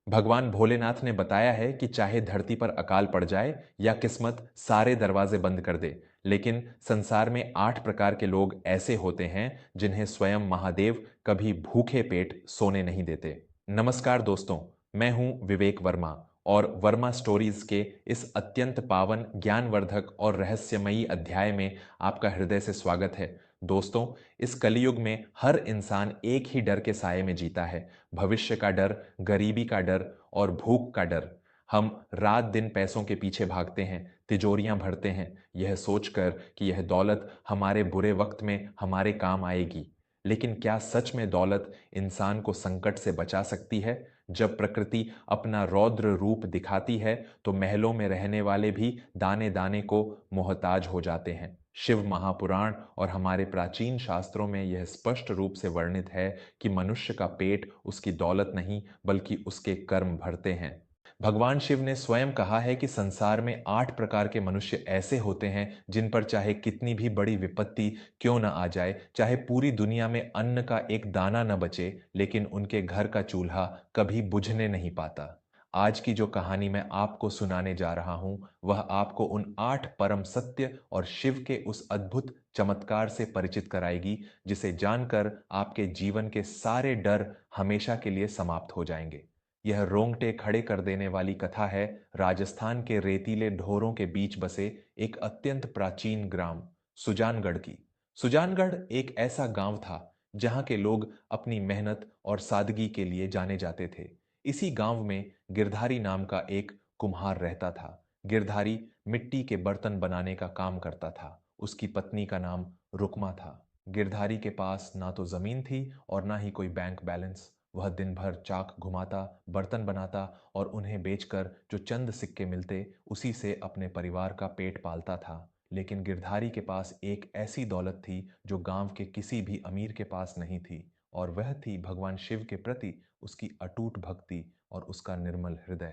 भगवान भोलेनाथ ने बताया है कि चाहे धरती पर अकाल पड़ जाए या किस्मत सारे दरवाजे बंद कर दे, लेकिन संसार में 8 प्रकार के लोग ऐसे होते हैं जिन्हें स्वयं महादेव कभी भूखे पेट सोने नहीं देते। नमस्कार दोस्तों, मैं हूं विवेक वर्मा और वर्मा स्टोरीज के इस अत्यंत पावन, ज्ञानवर्धक और रहस्यमयी अध्याय में आपका हृदय से स्वागत है। दोस्तों, इस कलयुग में हर इंसान एक ही डर के साए में जीता है। भविष्य का डर, गरीबी का डर और भूख का डर। हम रात दिन पैसों के पीछे भागते हैं, तिजोरियां भरते हैं, यह सोचकर कि यह दौलत हमारे बुरे वक्त में हमारे काम आएगी। लेकिन क्या सच में दौलत इंसान को संकट से बचा सकती है? जब प्रकृति अपना रौद्र रूप दिखाती है तो महलों में रहने वाले भी दाने दाने को मोहताज हो जाते हैं। शिव महापुराण और हमारे प्राचीन शास्त्रों में यह स्पष्ट रूप से वर्णित है कि मनुष्य का पेट उसकी दौलत नहीं बल्कि उसके कर्म भरते हैं। भगवान शिव ने स्वयं कहा है कि संसार में 8 प्रकार के मनुष्य ऐसे होते हैं जिन पर चाहे कितनी भी बड़ी विपत्ति क्यों न आ जाए, चाहे पूरी दुनिया में अन्न का एक दाना न बचे, लेकिन उनके घर का चूल्हा कभी बुझने नहीं पाता। आज की जो कहानी मैं आपको सुनाने जा रहा हूं, वह आपको उन 8 परम सत्य और शिव के उस अद्भुत चमत्कार से परिचित कराएगी जिसे जानकर आपके जीवन के सारे डर हमेशा के लिए समाप्त हो जाएंगे। यह रोंगटे खड़े कर देने वाली कथा है राजस्थान के रेतीले ढोरों के बीच बसे एक अत्यंत प्राचीन ग्राम सुजानगढ़ की। सुजानगढ़ एक ऐसा गांव था जहां के लोग अपनी मेहनत और सादगी के लिए जाने जाते थे। इसी गांव में गिरधारी नाम का एक कुम्हार रहता था। गिरधारी मिट्टी के बर्तन बनाने का काम करता था। उसकी पत्नी का नाम रुकमा था। गिरधारी के पास ना तो जमीन थी और ना ही कोई बैंक बैलेंस। वह दिन भर चाक घुमाता, बर्तन बनाता और उन्हें बेचकर जो चंद सिक्के मिलते उसी से अपने परिवार का पेट पालता था। लेकिन गिरधारी के पास एक ऐसी दौलत थी जो गांव के किसी भी अमीर के पास नहीं थी, और वह थी भगवान शिव के प्रति उसकी अटूट भक्ति और उसका निर्मल हृदय।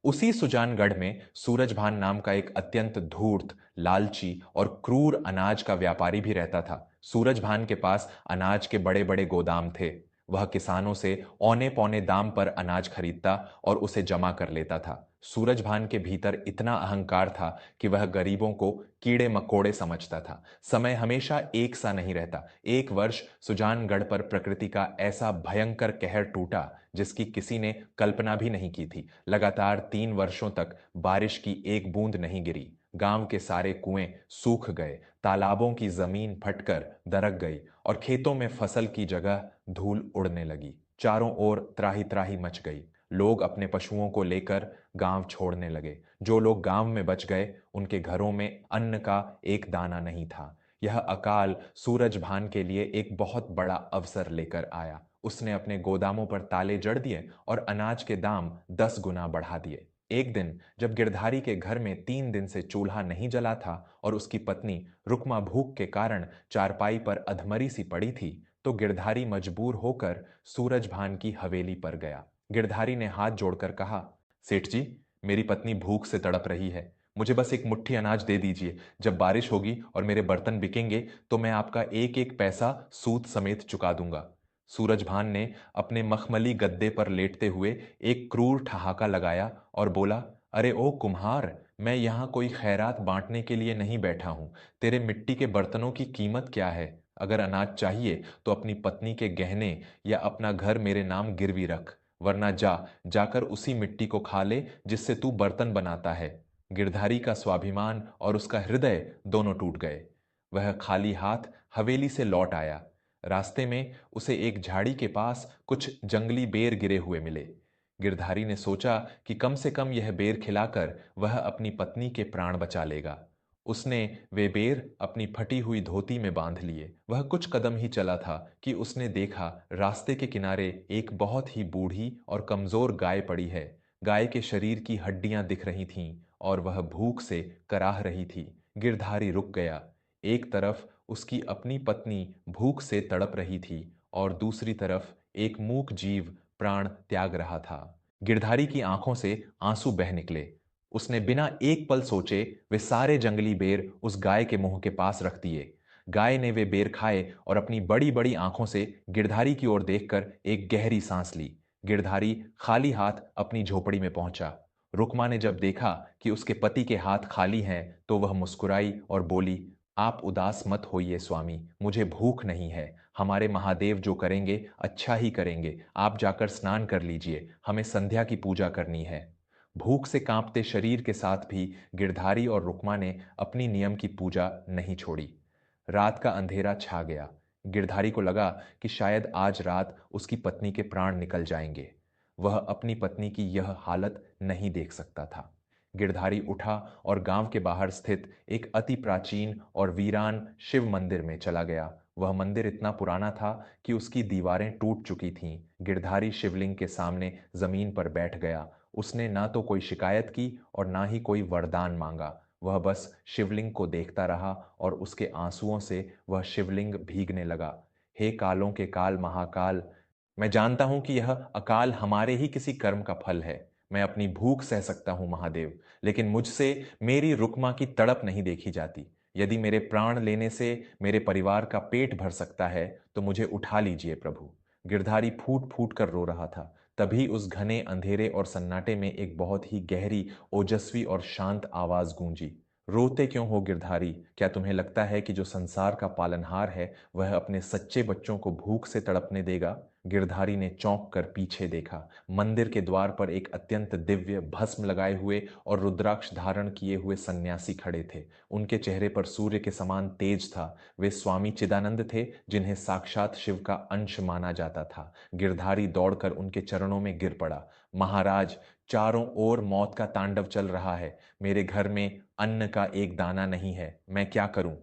उसी सुजानगढ़ में सूरजभान नाम का एक अत्यंत धूर्त, लालची और क्रूर अनाज का व्यापारी भी रहता था। सूरजभान के पास अनाज के बड़े बड़े गोदाम थे। वह किसानों से औने पौने दाम पर अनाज खरीदता और उसे जमा कर लेता था। सूरजभान के भीतर इतना अहंकार था कि वह गरीबों को कीड़े मकोड़े समझता था। समय हमेशा एक सा नहीं रहता। एक वर्ष सुजानगढ़ पर प्रकृति का ऐसा भयंकर कहर टूटा जिसकी किसी ने कल्पना भी नहीं की थी। लगातार 3 वर्षों तक बारिश की एक बूंद नहीं गिरी। गांव के सारे कुएं सूख गए, तालाबों की जमीन फटकर दरक गई और खेतों में फसल की जगह धूल उड़ने लगी। चारों ओर त्राही त्राही मच गई। लोग अपने पशुओं को लेकर गांव छोड़ने लगे। जो लोग गांव में बच गए उनके घरों में अन्न का एक दाना नहीं था। यह अकाल सूरजभान के लिए एक बहुत बड़ा अवसर लेकर आया। उसने अपने गोदामों पर ताले जड़ दिए और अनाज के दाम 10 गुना बढ़ा दिए। एक दिन जब गिरधारी के घर में 3 दिन से चूल्हा नहीं जला था और उसकी पत्नी रुकमा भूख के कारण चारपाई पर अधमरी सी पड़ी थी, तो गिरधारी मजबूर होकर सूरजभान की हवेली पर गया। गिरधारी ने हाथ जोड़कर कहा, सेठ जी, मेरी पत्नी भूख से तड़प रही है। मुझे बस एक मुट्ठी अनाज दे दीजिए। जब बारिश होगी और मेरे बर्तन बिकेंगे तो मैं आपका एक एक पैसा सूद समेत चुका दूंगा। सूरजभान ने अपने मखमली गद्दे पर लेटते हुए एक क्रूर ठहाका लगाया और बोला, अरे ओ कुम्हार, मैं यहाँ कोई खैरात बांटने के लिए नहीं बैठा हूँ। तेरे मिट्टी के बर्तनों की कीमत क्या है? अगर अनाज चाहिए तो अपनी पत्नी के गहने या अपना घर मेरे नाम गिरवी रख, वरना जाकर उसी मिट्टी को खा ले जिससे तू बर्तन बनाता है। गिरधारी का स्वाभिमान और उसका हृदय दोनों टूट गए। वह खाली हाथ हवेली से लौट आया। रास्ते में उसे एक झाड़ी के पास कुछ जंगली बेर गिरे हुए मिले। गिरधारी ने सोचा कि कम से कम यह बेर खिलाकर वह अपनी पत्नी के प्राण बचा लेगा। उसने वे बेर अपनी फटी हुई धोती में बांध लिए। वह कुछ कदम ही चला था कि उसने देखा रास्ते के किनारे एक बहुत ही बूढ़ी और कमजोर गाय पड़ी है। गाय के शरीर की हड्डियां दिख रही थीं और वह भूख से कराह रही थी। गिरधारी रुक गया। एक तरफ उसकी अपनी पत्नी भूख से तड़प रही थी और दूसरी तरफ एक मूक जीव प्राण त्याग रहा था। गिरधारी की आंखों से आंसू बह निकले। उसने बिना एक पल सोचे वे सारे जंगली बेर उस गाय के मुंह के पास रख दिए। गाय ने वे बेर खाए और अपनी बड़ी बड़ी आंखों से गिरधारी की ओर देखकर एक गहरी सांस ली। गिरधारी खाली हाथ अपनी झोपड़ी में पहुंचा। रुक्मा ने जब देखा कि उसके पति के हाथ खाली हैं तो वह मुस्कुराई और बोली, आप उदास मत होइए स्वामी, मुझे भूख नहीं है। हमारे महादेव जो करेंगे अच्छा ही करेंगे। आप जाकर स्नान कर लीजिए, हमें संध्या की पूजा करनी है। भूख से कांपते शरीर के साथ भी गिरधारी और रुक्मा ने अपनी नियम की पूजा नहीं छोड़ी। रात का अंधेरा छा गया। गिरधारी को लगा कि शायद आज रात उसकी पत्नी के प्राण निकल जाएंगे। वह अपनी पत्नी की यह हालत नहीं देख सकता था। गिरधारी उठा और गांव के बाहर स्थित एक अति प्राचीन और वीरान शिव मंदिर में चला गया। वह मंदिर इतना पुराना था कि उसकी दीवारें टूट चुकी थीं। गिरधारी शिवलिंग के सामने जमीन पर बैठ गया। उसने ना तो कोई शिकायत की और ना ही कोई वरदान मांगा। वह बस शिवलिंग को देखता रहा और उसके आंसुओं से वह शिवलिंग भीगने लगा। हे कालों के काल महाकाल, मैं जानता हूं कि यह अकाल हमारे ही किसी कर्म का फल है। मैं अपनी भूख सह सकता हूं महादेव, लेकिन मुझसे मेरी रुक्मा की तड़प नहीं देखी जाती। यदि मेरे प्राण लेने से मेरे परिवार का पेट भर सकता है तो मुझे उठा लीजिए प्रभु। गिरधारी फूट फूट कर रो रहा था। तभी उस घने अंधेरे और सन्नाटे में एक बहुत ही गहरी, ओजस्वी और शांत आवाज गूंजी। रोते क्यों हो गिरधारी? क्या तुम्हें लगता है कि जो संसार का पालनहार है वह अपने सच्चे बच्चों को भूख से तड़पने देगा? गिरधारी ने चौंक कर पीछे देखा। मंदिर के द्वार पर एक अत्यंत दिव्य, भस्म लगाए हुए और रुद्राक्ष धारण किए हुए सन्यासी खड़े थे। उनके चेहरे पर सूर्य के समान तेज था। वे स्वामी चिदानंद थे, जिन्हें साक्षात शिव का अंश माना जाता था। गिरधारी दौड़कर उनके चरणों में गिर पड़ा। महाराज, चारों ओर मौत का तांडव चल रहा है। मेरे घर में अन्न का एक दाना नहीं है। मैं क्या करूं?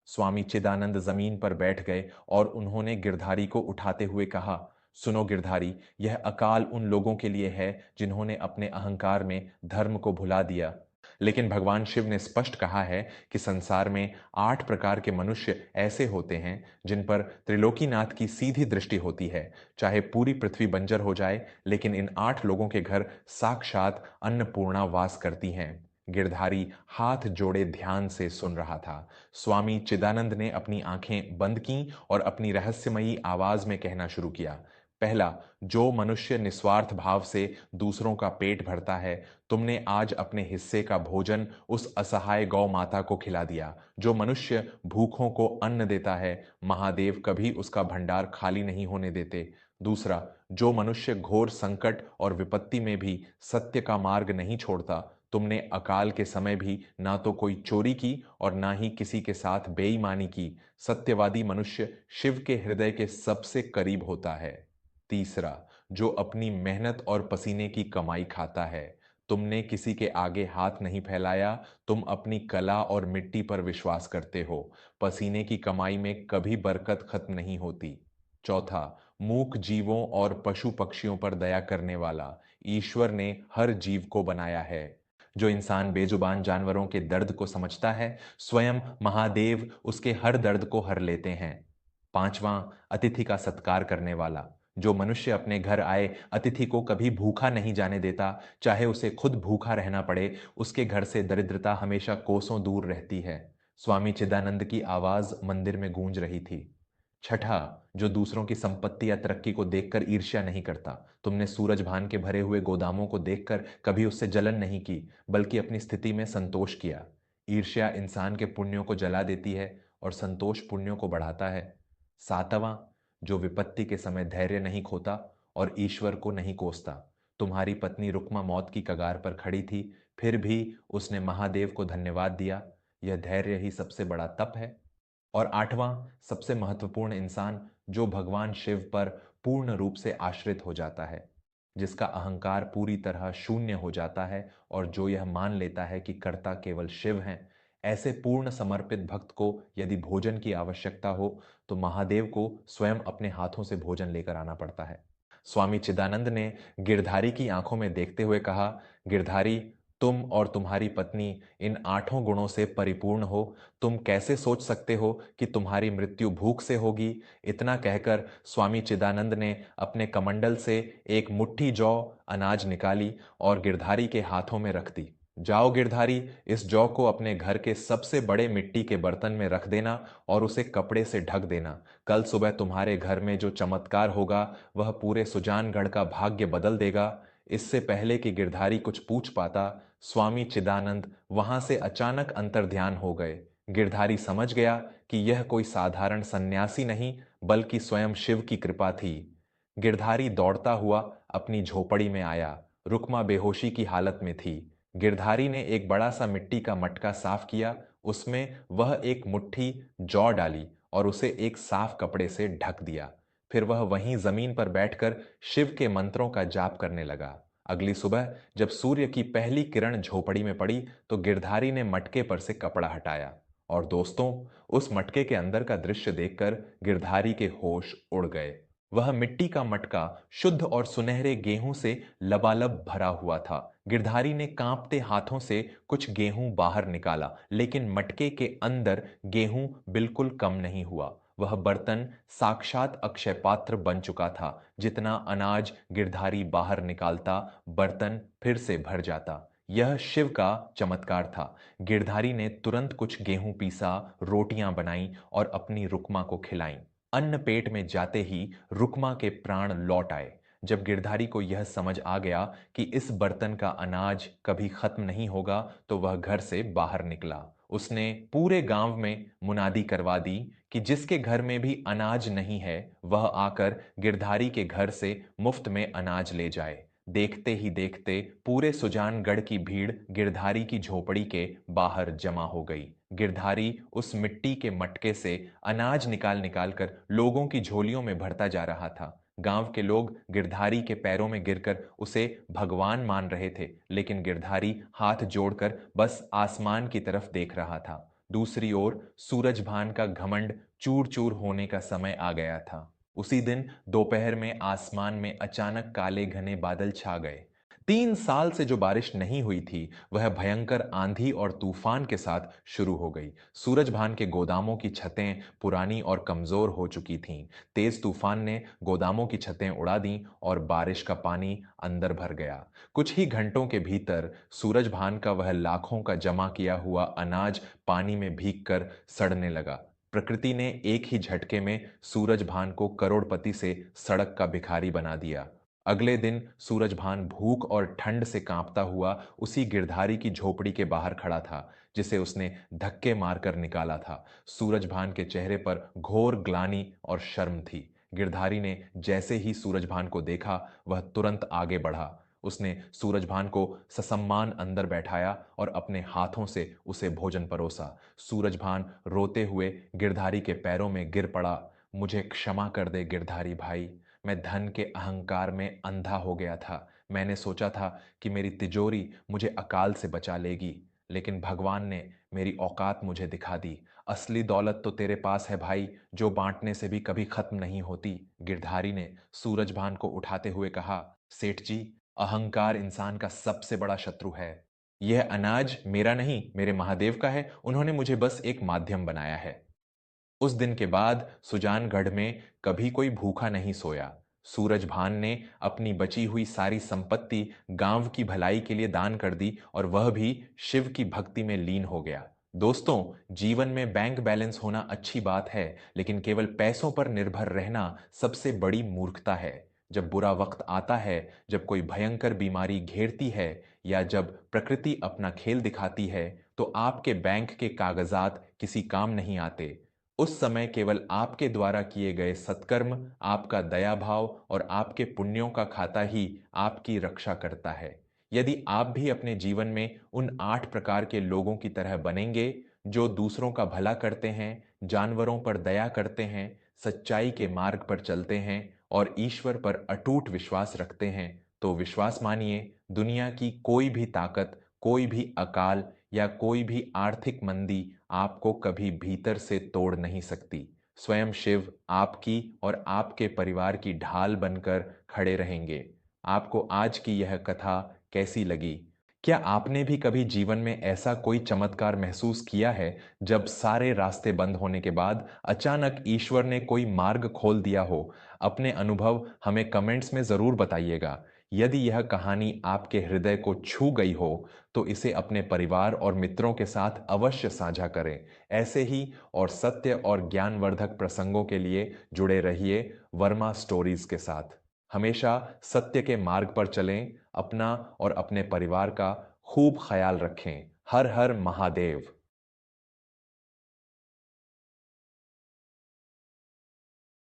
स्वामी चिदानंद जमीन पर बैठ गए और उन्होंने गिरधारी को उठाते हुए कहा, सुनो गिरधारी, यह अकाल उन लोगों के लिए है जिन्होंने अपने अहंकार में धर्म को भुला दिया। लेकिन भगवान शिव ने स्पष्ट कहा है कि संसार में 8 प्रकार के मनुष्य ऐसे होते हैं जिन पर त्रिलोकीनाथ की सीधी दृष्टि होती है। चाहे पूरी पृथ्वी बंजर हो जाए, लेकिन इन 8 लोगों के घर साक्षात अन्नपूर्णा वास करती हैं। गिरधारी हाथ जोड़े ध्यान से सुन रहा था। स्वामी चिदानंद ने अपनी आंखें बंद की और अपनी रहस्यमयी आवाज में कहना शुरू किया। पहला, जो मनुष्य निस्वार्थ भाव से दूसरों का पेट भरता है, तुमने आज अपने हिस्से का भोजन उस असहाय गौ माता को खिला दिया। जो मनुष्य भूखों को अन्न देता है, महादेव कभी उसका भंडार खाली नहीं होने देते। दूसरा, जो मनुष्य घोर संकट और विपत्ति में भी सत्य का मार्ग नहीं छोड़ता, तुमने अकाल के समय भी ना तो कोई चोरी की और ना ही किसी के साथ बेईमानी की। सत्यवादी मनुष्य शिव के हृदय के सबसे करीब होता है। तीसरा, जो अपनी मेहनत और पसीने की कमाई खाता है, तुमने किसी के आगे हाथ नहीं फैलाया। तुम अपनी कला और मिट्टी पर विश्वास करते हो। पसीने की कमाई में कभी बरकत खत्म नहीं होती। चौथा, मूक जीवों और पशु पक्षियों पर दया करने वाला। ईश्वर ने हर जीव को बनाया है। जो इंसान बेजुबान जानवरों के दर्द को समझता है, स्वयं महादेव उसके हर दर्द को हर लेते हैं। पांचवां, अतिथि का सत्कार करने वाला। जो मनुष्य अपने घर आए अतिथि को कभी भूखा नहीं जाने देता, चाहे उसे खुद भूखा रहना पड़े, उसके घर से दरिद्रता हमेशा कोसों दूर रहती है। स्वामी चिदानंद की आवाज मंदिर में गूंज रही थी। छठा, जो दूसरों की संपत्ति या तरक्की को देखकर ईर्ष्या नहीं करता। तुमने सूरज भान के भरे हुए गोदामों को देखकर कभी उससे जलन नहीं की, बल्कि अपनी स्थिति में संतोष किया। ईर्ष्या इंसान के पुण्यों को जला देती है और संतोष पुण्यों को बढ़ाता है। सातवां, जो विपत्ति के समय धैर्य नहीं खोता और ईश्वर को नहीं कोसता। तुम्हारी पत्नी रुक्मा मौत की कगार पर खड़ी थी, फिर भी उसने महादेव को धन्यवाद दिया। यह धैर्य ही सबसे बड़ा तप है। और आठवां, सबसे महत्वपूर्ण इंसान, जो भगवान शिव पर पूर्ण रूप से आश्रित हो जाता है, जिसका अहंकार पूरी तरह शून्य हो जाता है और जो यह मान लेता है कि कर्ता केवल शिव हैं। ऐसे पूर्ण समर्पित भक्त को यदि भोजन की आवश्यकता हो तो महादेव को स्वयं अपने हाथों से भोजन लेकर आना पड़ता है। स्वामी चिदानंद ने गिरधारी की आंखों में देखते हुए कहा, गिरधारी, तुम और तुम्हारी पत्नी इन 8 गुणों से परिपूर्ण हो। तुम कैसे सोच सकते हो कि तुम्हारी मृत्यु भूख से होगी? इतना कहकर स्वामी चिदानंद ने अपने कमंडल से एक मुट्ठी जौ अनाज निकाली और गिरधारी के हाथों में रख दी। जाओ गिरधारी, इस जौ को अपने घर के सबसे बड़े मिट्टी के बर्तन में रख देना और उसे कपड़े से ढक देना। कल सुबह तुम्हारे घर में जो चमत्कार होगा वह पूरे सुजानगढ़ का भाग्य बदल देगा। इससे पहले कि गिरधारी कुछ पूछ पाता, स्वामी चिदानंद वहां से अचानक अंतर्ध्यान हो गए। गिरधारी समझ गया कि यह कोई साधारण सन्यासी नहीं, बल्कि स्वयं शिव की कृपा थी। गिरधारी दौड़ता हुआ अपनी झोपड़ी में आया। रुक्मा बेहोशी की हालत में थी। गिरधारी ने एक बड़ा सा मिट्टी का मटका साफ किया, उसमें वह एक मुट्ठी जौ डाली और उसे एक साफ कपड़े से ढक दिया। फिर वह वहीं जमीन पर बैठकर शिव के मंत्रों का जाप करने लगा। अगली सुबह जब सूर्य की पहली किरण झोपड़ी में पड़ी तो गिरधारी ने मटके पर से कपड़ा हटाया। और दोस्तों, उस मटके के अंदर का दृश्य देखकर गिरधारी के होश उड़ गए। वह मिट्टी का मटका शुद्ध और सुनहरे गेहूं से लबालब भरा हुआ था। गिरधारी ने कांपते हाथों से कुछ गेहूं बाहर निकाला, लेकिन मटके के अंदर गेहूं बिल्कुल कम नहीं हुआ। वह बर्तन साक्षात अक्षय पात्र बन चुका था। जितना अनाज गिरधारी बाहर निकालता, बर्तन फिर से भर जाता। यह शिव का चमत्कार था। गिरधारी ने तुरंत कुछ गेहूं पीसा, रोटियां बनाई और अपनी रुक्मा को खिलाईं। अन्न पेट में जाते ही रुक्मा के प्राण लौट आए। जब गिरधारी को यह समझ आ गया कि इस बर्तन का अनाज कभी खत्म नहीं होगा, तो वह घर से बाहर निकला। उसने पूरे गांव में मुनादी करवा दी कि जिसके घर में भी अनाज नहीं है, वह आकर गिरधारी के घर से मुफ्त में अनाज ले जाए। देखते ही देखते पूरे सुजानगढ़ की भीड़ गिरधारी की झोपड़ी के बाहर जमा हो गई। गिरधारी उस मिट्टी के मटके से अनाज निकाल निकाल कर लोगों की झोलियों में भरता जा रहा था। गांव के लोग गिरधारी के पैरों में गिरकर उसे भगवान मान रहे थे, लेकिन गिरधारी हाथ जोड़कर बस आसमान की तरफ देख रहा था। दूसरी ओर सूरजभान का घमंड चूर चूर होने का समय आ गया था। उसी दिन दोपहर में आसमान में अचानक काले घने बादल छा गए। 3 साल से जो बारिश नहीं हुई थी, वह भयंकर आंधी और तूफान के साथ शुरू हो गई। सूरजभान के गोदामों की छतें पुरानी और कमजोर हो चुकी थीं। तेज तूफान ने गोदामों की छतें उड़ा दी और बारिश का पानी अंदर भर गया। कुछ ही घंटों के भीतर सूरजभान का वह लाखों का जमा किया हुआ अनाज पानी में भीगकर सड़ने लगा। प्रकृति ने एक ही झटके में सूरजभान को करोड़पति से सड़क का भिखारी बना दिया। अगले दिन सूरजभान भूख और ठंड से कांपता हुआ उसी गिरधारी की झोपड़ी के बाहर खड़ा था, जिसे उसने धक्के मारकर निकाला था। सूरजभान के चेहरे पर घोर ग्लानि और शर्म थी। गिरधारी ने जैसे ही सूरजभान को देखा, वह तुरंत आगे बढ़ा। उसने सूरजभान को ससम्मान अंदर बैठाया और अपने हाथों से उसे भोजन परोसा। सूरजभान रोते हुए गिरधारी के पैरों में गिर पड़ा। मुझे क्षमा कर दे गिरधारी भाई, मैं धन के अहंकार में अंधा हो गया था। मैंने सोचा था कि मेरी तिजोरी मुझे अकाल से बचा लेगी, लेकिन भगवान ने मेरी औकात मुझे दिखा दी। असली दौलत तो तेरे पास है भाई, जो बांटने से भी कभी खत्म नहीं होती। गिरधारी ने सूरजभान को उठाते हुए कहा, सेठ जी, अहंकार इंसान का सबसे बड़ा शत्रु है। यह अनाज मेरा नहीं, मेरे महादेव का है। उन्होंने मुझे बस एक माध्यम बनाया है। उस दिन के बाद सुजानगढ़ में कभी कोई भूखा नहीं सोया। सूरजभान ने अपनी बची हुई सारी संपत्ति गांव की भलाई के लिए दान कर दी और वह भी शिव की भक्ति में लीन हो गया। दोस्तों, जीवन में बैंक बैलेंस होना अच्छी बात है, लेकिन केवल पैसों पर निर्भर रहना सबसे बड़ी मूर्खता है। जब बुरा वक्त आता है, जब कोई भयंकर बीमारी घेरती है या जब प्रकृति अपना खेल दिखाती है, तो आपके बैंक के कागजात किसी काम नहीं आते। उस समय केवल आपके द्वारा किए गए सत्कर्म, आपका दया भाव और आपके पुण्यों का खाता ही आपकी रक्षा करता है। यदि आप भी अपने जीवन में उन 8 प्रकार के लोगों की तरह बनेंगे, जो दूसरों का भला करते हैं, जानवरों पर दया करते हैं, सच्चाई के मार्ग पर चलते हैं और ईश्वर पर अटूट विश्वास रखते हैं, तो विश्वास मानिए, दुनिया की कोई भी ताकत, कोई भी अकाल या कोई भी आर्थिक मंदी आपको कभी भीतर से तोड़ नहीं सकती। स्वयं शिव आपकी और आपके परिवार की ढाल बनकर खड़े रहेंगे। आपको आज की यह कथा कैसी लगी? क्या आपने भी कभी जीवन में ऐसा कोई चमत्कार महसूस किया है, जब सारे रास्ते बंद होने के बाद अचानक ईश्वर ने कोई मार्ग खोल दिया हो? अपने अनुभव हमें कमेंट्स में ज़रूर बताइएगा। यदि यह कहानी आपके हृदय को छू गई हो तो इसे अपने परिवार और मित्रों के साथ अवश्य साझा करें। ऐसे ही और सत्य और ज्ञानवर्धक प्रसंगों के लिए जुड़े रहिए वर्मा स्टोरीज के साथ। हमेशा सत्य के मार्ग पर चलें, अपना और अपने परिवार का खूब ख्याल रखें। हर हर महादेव।